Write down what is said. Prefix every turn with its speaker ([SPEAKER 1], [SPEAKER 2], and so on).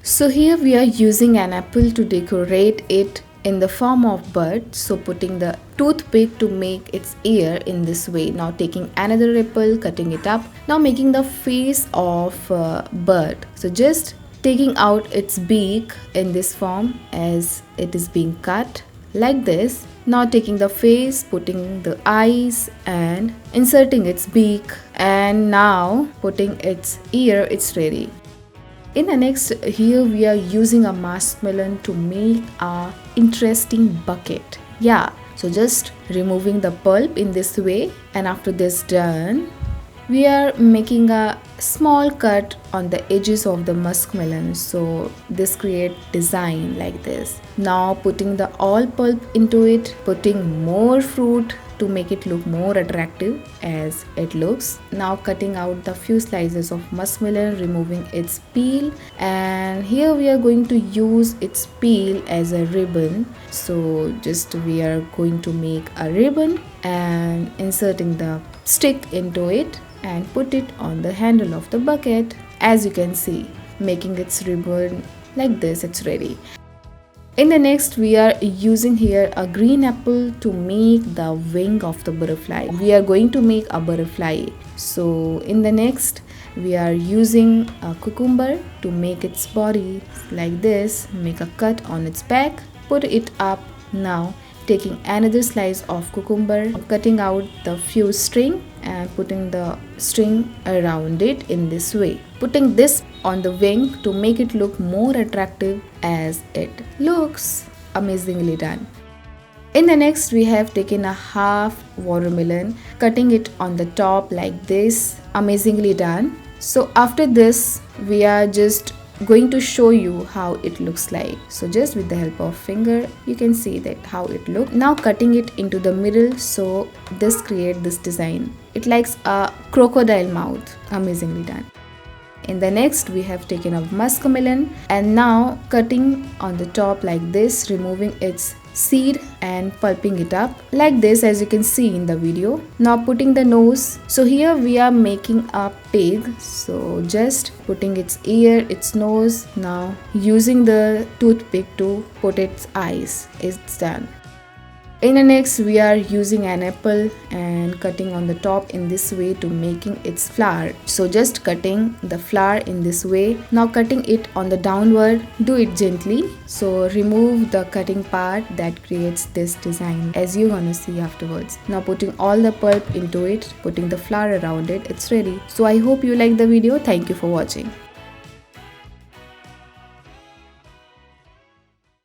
[SPEAKER 1] So here we are using an apple to decorate it in the form of bird. So putting the toothpick to make its ear in this way. Now taking another apple, cutting it up. Now making the face of bird. So just taking out its beak in this form as it is being cut like this. Now taking the face, putting the eyes and inserting its beak, and now putting its ear, it's ready. In the next, here we are using a marshmallow to make a interesting bucket. Yeah, so just removing the pulp in this way, and after this done, we are making a small cut on the edges of the muskmelon, so this create design like this. Now putting the all pulp into it, putting more fruit to make it look more attractive as it looks. Now cutting out the few slices of muskmelon, removing its peel, and here we are going to use its peel as a ribbon. So just we are going to make a ribbon and inserting the stick into it and put it on the handle of the bucket. As you can see, making its ribbon like this, it's ready. In the next, we are using here a green apple to make the wing of the butterfly. We are going to make a butterfly. So in the next, we are using a cucumber to make its body like this. Make a cut on its back, put it up. Now taking another slice of cucumber, cutting out the few string and putting the string around it in this way. Putting this on the wing to make it look more attractive as it looks. Amazingly done. In the next, we have taken a half watermelon, cutting it on the top like this. Amazingly done. So after this, we are just going to show you how it looks like. So just with the help of finger, you can see that how it looks. Now cutting it into the middle, so this create this design. It likes a crocodile mouth. Amazingly done. In the next, we have taken a muskmelon and now cutting on the top like this, removing its seed and pulping it up like this, as you can see in the video. Now putting the nose. So here we are making a pig, so just putting its ear, its nose. Now using the toothpick to put its eyes. It's done. In the next, we are using an apple and cutting on the top in this way to making its flower. So just cutting the flower in this way. Now cutting it on the downward, do it gently. So remove the cutting part that creates this design, as you're gonna see afterwards. Now putting all the pulp into it, putting the flower around it, it's ready. So I hope you like the video. Thank you for watching.